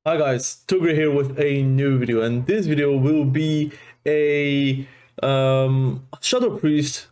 Hi guys, Tugri here with a new video, and this video will be a Shadow Priest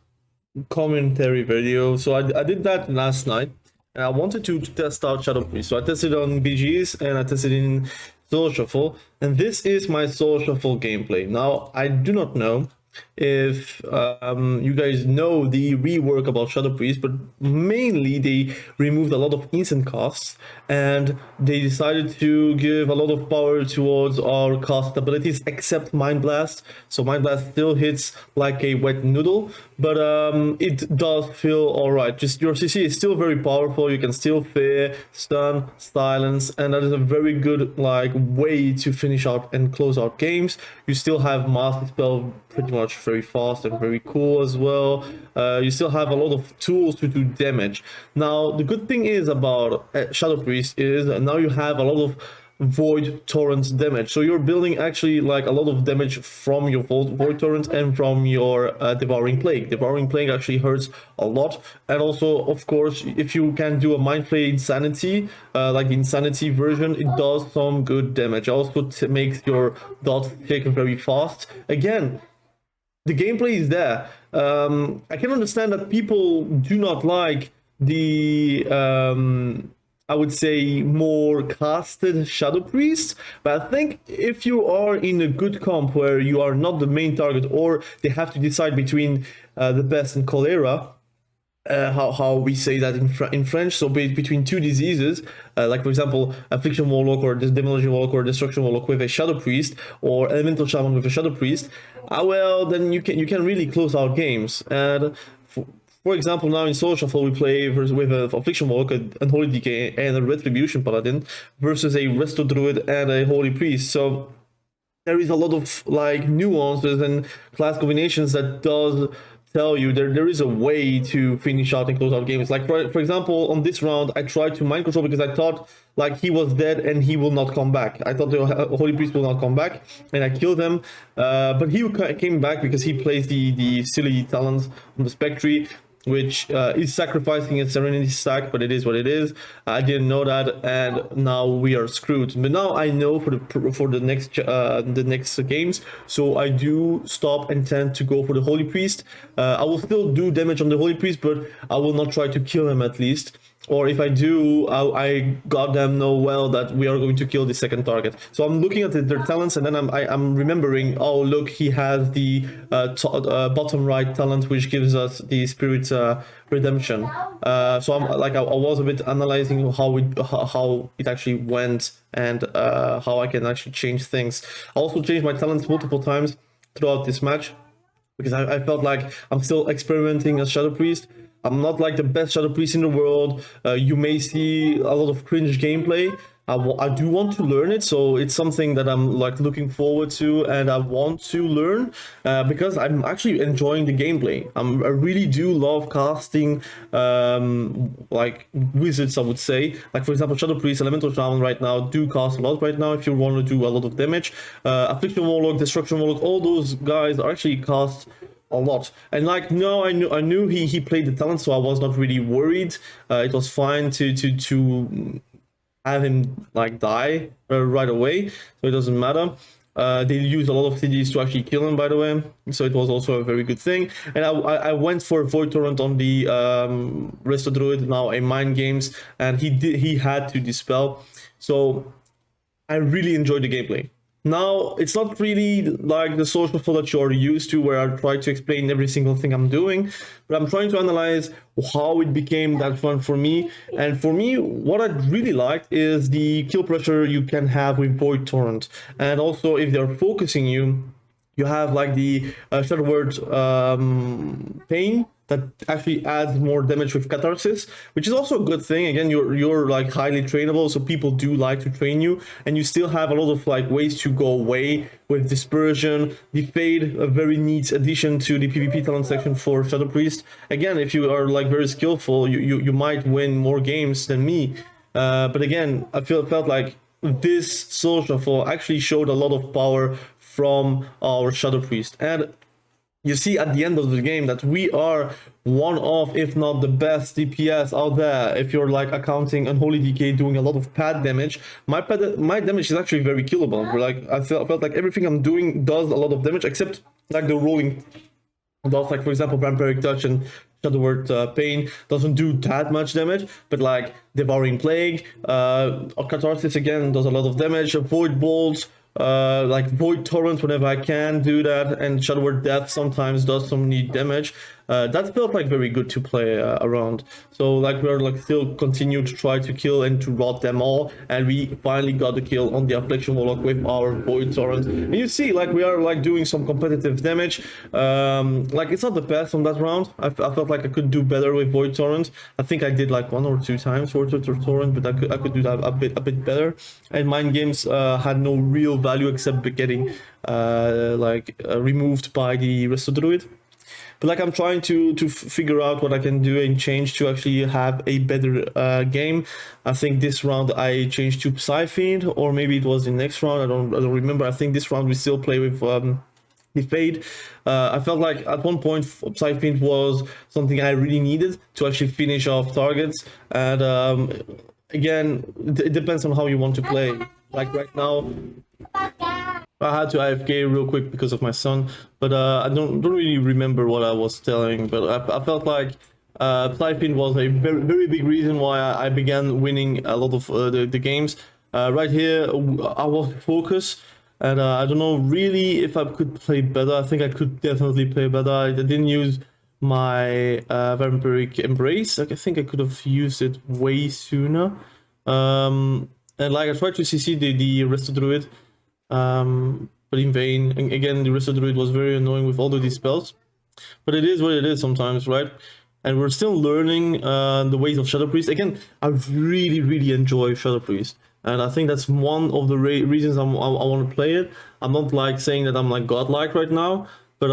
commentary video. So I did that last night, and I wanted to test out Shadow Priest. So I tested on BGs and I tested in Soul Shuffle, and this is my Soul Shuffle gameplay. Now I do not know if you guys know the rework about Shadow Priest, but mainly they removed a lot of instant costs and they decided to give a lot of power towards our cast abilities except Mind Blast. So Mind Blast still hits like a wet noodle, but it does feel alright. Just your CC is still very powerful, you can still fear, stun, silence, and that is a very good like way to finish out and close out games. You still have Master Spell pretty much very fast and very cool as well. You still have a lot of tools to do damage. Now the good thing is about Shadow Priest is now you have a lot of void torrent damage, so you're building actually like a lot of damage from your void torrent and from your devouring plague actually hurts a lot. And also, of course, if you can do a mind flay insanity, like the insanity version, it does some good damage. Also makes your dot tick very fast. Again, the gameplay is there. I can understand that people do not like the I would say more casted Shadow Priest, but I think if you are in a good comp where you are not the main target, or they have to decide between the best and cholera, how we say that in French, so between two diseases, like for example affliction warlock or demonology warlock or destruction warlock with a Shadow Priest, or elemental shaman with a Shadow Priest, well then you can really close out games. And for example, now in Soul Shuffle we play with a affliction warlock, an unholy decay, and a retribution paladin versus a resto druid and a holy priest. So there is a lot of like nuances and class combinations that does tell you there is a way to finish out and close out games. Like for example, on this round I tried to mind control because I thought like he was dead and he will not come back. I thought the holy priest will not come back, and I killed him, but he came back because he plays the silly talent on the spectre, which is sacrificing its serenity stack, but it is what it is. I didn't know that, and now we are screwed. But now I know for the next games, so I do stop and tend to go for the holy priest. I will still do damage on the holy priest, but I will not try to kill him at least. Or if I do, I goddamn know well that we are going to kill the second target. So I'm looking at their talents, and then I'm remembering, oh look, he has the bottom right talent, which gives us the spirit redemption. So I'm like I was a bit analyzing how it actually went, and how I can actually change things. I also changed my talents multiple times throughout this match because I felt like I'm still experimenting as Shadow Priest. I'm not like the best Shadow Priest in the world. You may see a lot of cringe gameplay. I do want to learn it, so it's something that I'm like looking forward to, and I want to learn because I'm actually enjoying the gameplay. I really do love casting like wizards, I would say. Like for example, Shadow Priest, Elemental Shaman right now do cast a lot right now if you want to do a lot of damage. Affliction Warlock, Destruction Warlock, all those guys are actually cast a lot. And like no, I knew he played the talent, so I was not really worried. It was fine to have him like die right away, so it doesn't matter. They used a lot of CDs to actually kill him, by the way, so it was also a very good thing. And I went for Void Torrent on the Resto Druid, now a Mind Games, and he had to dispel, so I really enjoyed the gameplay. Now, it's not really like the social flow that you're used to, where I try to explain every single thing I'm doing, but I'm trying to analyze how it became that fun for me. And for me, what I really liked is the kill pressure you can have with Void Torrent. And also, if they're focusing you, you have like the Shadow Word Pain that actually adds more damage with Catharsis, which is also a good thing. Again, you're like highly trainable, so people do like to train you, and you still have a lot of like ways to go away with Dispersion, the Fade, a very neat addition to the PvP talent section for Shadow Priest. Again, if you are like very skillful, you might win more games than me. But again, I felt like this Soul Shuffle actually showed a lot of power from our Shadow Priest. And you see at the end of the game that we are one of, if not the best DPS out there. If you're like accounting unholy DK doing a lot of pad damage, my damage is actually very killable. Like I felt like everything I'm doing does a lot of damage, except like the rolling dots, like for example vampiric touch and Shadowword Pain doesn't do that much damage, but like Devouring Plague, Catharsis again does a lot of damage, Void Bolts, like Void Torrent whenever I can do that, and Shadowword Death sometimes does some neat damage. That felt like very good to play around. So like we're like still continue to try to kill and to rot them all, and we finally got the kill on the Affliction Warlock with our Void Torrent. And you see like we are like doing some competitive damage. Like it's not the best on that round. I felt like I could do better with Void Torrent. I think I did like 1 or 2 times Void Torrent, but I could do that a bit better. And Mind Games had no real value except getting removed by the resto druid. But like I'm trying to figure out what I can do and change to actually have a better game. I think this round I changed to Psy Fiend, or maybe it was the next round. I don't remember. I think this round we still play with the Fade. I felt like at one point Psy Fiend was something I really needed to actually finish off targets. And again, it depends on how you want to play. Like right now, I had to AFK real quick because of my son, but I don't really remember what I was telling. But I felt like Psy Fiend was a very big reason why I began winning a lot of the games. Right here, I was focused, and I don't know really if I could play better. I think I could definitely play better. I didn't use my Vampiric Embrace. Like I think I could have used it way sooner. And like I tried to CC the Resto Druid, but in vain. And again, the Resto Druid was very annoying with all of these spells. But it is what it is sometimes, right? And we're still learning the ways of Shadow Priest. Again, I really enjoy Shadow Priest. And I think that's one of the reasons I want to play it. I'm not like saying that I'm like godlike right now. But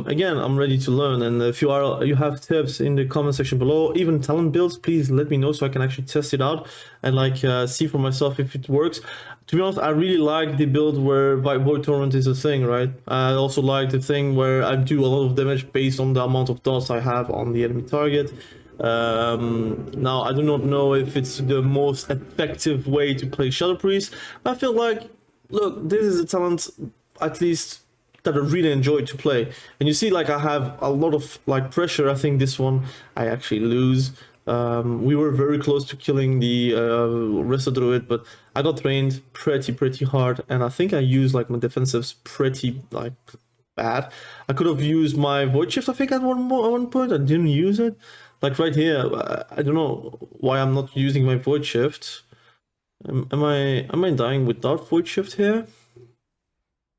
again, I'm ready to learn, and if you have tips in the comment section below, even talent builds, please let me know so I can actually test it out and like see for myself if it works. To be honest, I really like the build where Void Torrent is a thing, right? I also like the thing where I do a lot of damage based on the amount of dots I have on the enemy target. Now, I do not know if it's the most effective way to play Shadow Priest. I feel like, look, this is a talent, at least that I really enjoyed to play. And you see like I have a lot of like pressure. I think this one I actually lose. We were very close to killing the Resto Druid, but I got trained pretty hard, and I think I used like my defensives pretty like bad. I could have used my Void Shift I think at one point. I didn't use it. Like right here, I don't know why I'm not using my Void Shift. Am I dying without Void Shift here?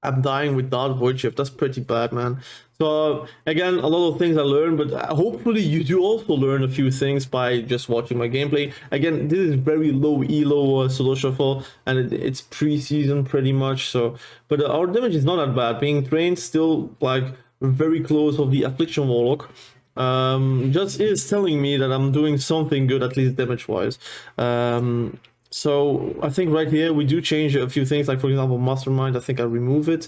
I'm dying without Void Shift. That's pretty bad, man. So again, a lot of things I learned, but hopefully you do also learn a few things by just watching my gameplay. Again, this is very low elo solo shuffle, and it's pre-season pretty much. So, but our damage is not that bad. Being trained still like very close of the Affliction Warlock. Just is telling me that I'm doing something good, at least damage wise. So I think right here we do change a few things, like for example Mastermind. I think I remove it.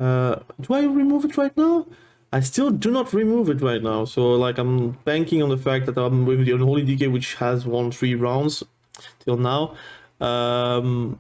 Do I remove it right now? I still do not remove it right now. So like I'm banking on the fact that I'm with the Unholy DK, which has won 3 rounds till now. And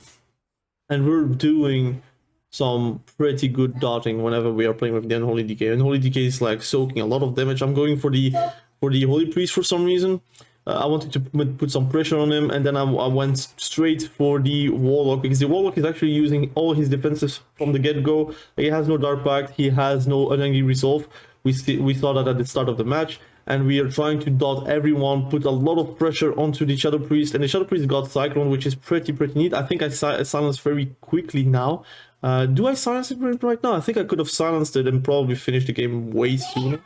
we're doing some pretty good dotting whenever we are playing with the Unholy DK. Unholy DK is like soaking a lot of damage. I'm going for the Holy Priest for some reason. I wanted to put some pressure on him, and then I went straight for the Warlock, because the Warlock is actually using all his defenses from the get-go. He has no Dark Pact, he has no Unangry Resolve. We saw that at the start of the match, and we are trying to dot everyone, put a lot of pressure onto the Shadow Priest, and the Shadow Priest got Cyclone, which is pretty neat. I think I silenced very quickly now. Do I silence it right now? I think I could have silenced it and probably finished the game way sooner.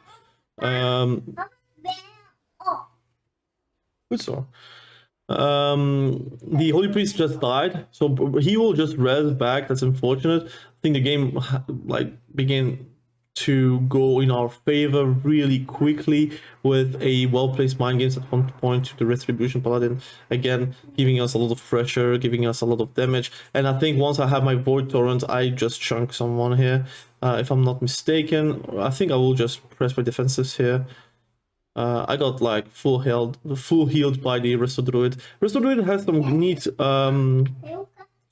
Good so. The Holy Priest just died, so he will just res back. That's unfortunate. I think the game like began to go in our favor really quickly with a well-placed mind games at one point to the Retribution Paladin, again giving us a lot of pressure, giving us a lot of damage. And I think once I have my Void Torrent, I just chunk someone here, if I'm not mistaken. I think I will just press my defenses here. I got like full healed by the resto druid. Resto druid has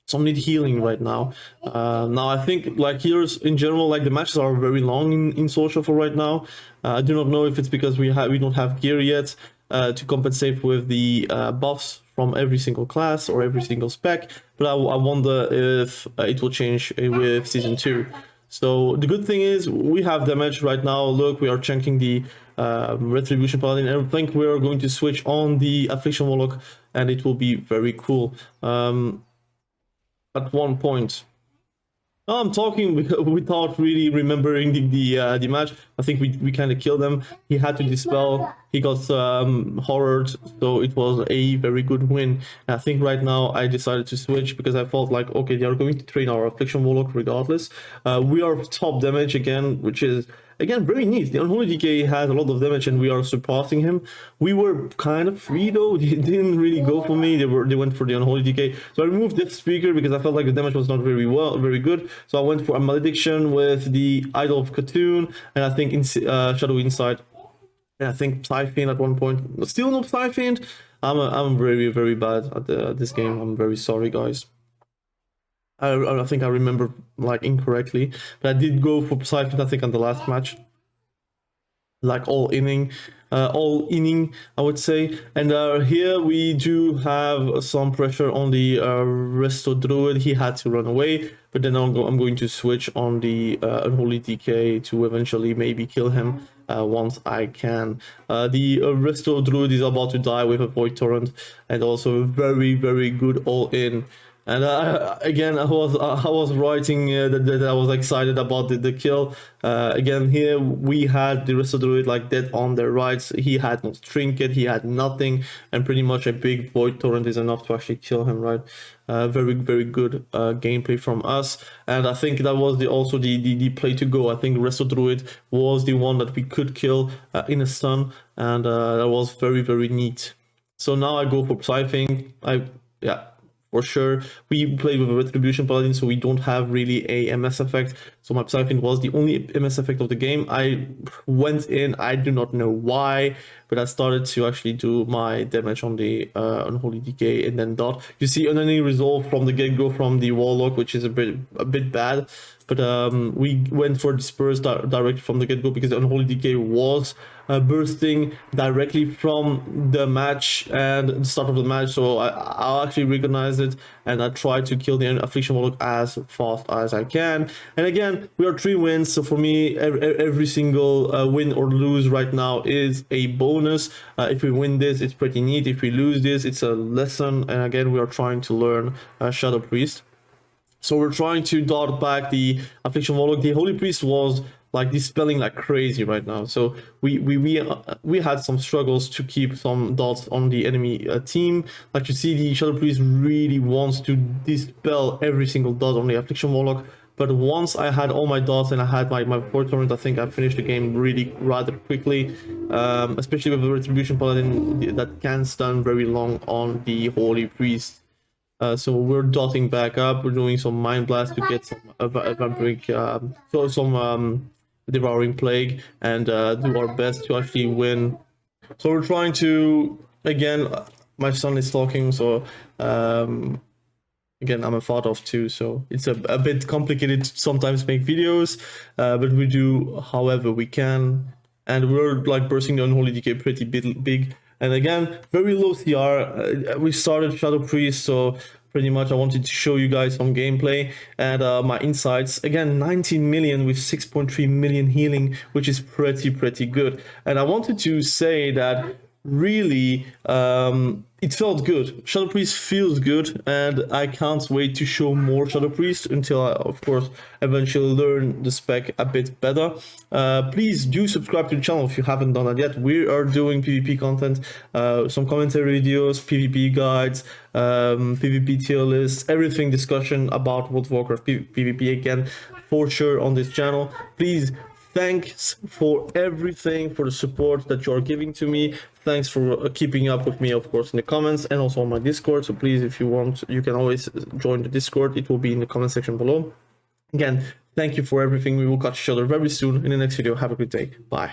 some need healing right now. Now I think like healers in general, like the matches are very long in social for right now. I do not know if it's because we don't have gear yet to compensate with the buffs from every single class or every single spec, but I wonder if it will change with season 2. So the good thing is we have damage right now. Look, we are chunking the Retribution Paladin, and I think we are going to switch on the affliction warlock, and it will be very cool. At one point, I'm talking without really remembering the match. I think we kind of killed him. He had to dispel. He got horrored, so it was a very good win. And I think right now I decided to switch because I felt like, okay, they are going to train our affliction warlock regardless. We are top damage again, which is again very neat. The unholy DK has a lot of damage and we are surpassing him. We were kind of free though. They didn't really go for me. They went for the unholy DK. So I removed this speaker because I felt like the damage was not very good. So I went for a malediction with the Idol of Cthulhu, and I think in Shadow Insight. And I think Psyfiend at one point. Still no Psyfiend. I'm very bad at this game. I'm very sorry, guys. I think I remember like incorrectly, but I did go for Psyfiend, I think, on the last match. Like all inning, I would say. And here we do have some pressure on the resto druid. He had to run away, but then I'm going to switch on the unholy DK to eventually maybe kill him once I can. The resto druid is about to die with a void torrent, and also very good all in. And again, I was writing that I was excited about the kill. Again, here we had the resto druid like dead on their rights. He had no trinket, he had nothing, and pretty much a big void torrent is enough to actually kill him, right? Very good gameplay from us, and I think that was also the play to go. I think resto druid was the one that we could kill in a stun, and that was very neat. So now I go for Psyfiend. Yeah. For sure, we played with a Retribution Paladin, so we don't have really a MS effect. So my Psyfiend was the only MS effect of the game. I went in, I do not know why, but I started to actually do my damage on the unholy DK and then dot. You see unending resolve from the get-go from the warlock, which is a bit bad. But we went for disperse direct from the get-go because the unholy DK was bursting directly from the match and the start of the match, so I actually recognized it and I tried to kill the affliction warlock as fast as I can. And again, we are 3 wins, so for me every single win or lose right now is a bonus. If we win this, it's pretty neat. If we lose this, it's a lesson. And again, we are trying to learn Shadow Priest. So we're trying to dot back the affliction warlock. The holy priest was like dispelling like crazy right now, so we had some struggles to keep some dots on the enemy team. Like you see, the shadow priest really wants to dispel every single dot on the affliction warlock, but once I had all my dots and I had my fourth torrent, I think I finished the game really rather quickly, especially with the retribution paladin that can stun very long on the holy priest. So we're dotting back up. We're doing some mind blast to get some vampiric, some devouring plague, and do our best to actually win. So we're trying to, again, my son is talking, so again, I'm a father of 2, so it's a bit complicated to sometimes make videos, but we do however we can, and we're like bursting the unholy DK pretty big. And again, very low CR. We started Shadow Priest, so pretty much I wanted to show you guys some gameplay and my insights. Again, 19 million with 6.3 million healing, which is pretty good. And I wanted to say that really it felt good. Shadow Priest feels good, and I can't wait to show more Shadow Priest until I, of course, eventually learn the spec a bit better. Please do subscribe to the channel if you haven't done that yet. We are doing PvP content, some commentary videos, PvP guides, PvP tier lists, everything discussion about World of Warcraft PvP again, for sure on this channel. Please Thanks for everything, for the support that you're giving to me. Thanks for keeping up with me, of course, in the comments and also on my Discord. So please, if you want, you can always join the Discord. It will be in the comment section below. Again, thank you for everything. We will catch each other very soon in the next video. Have a good day. Bye.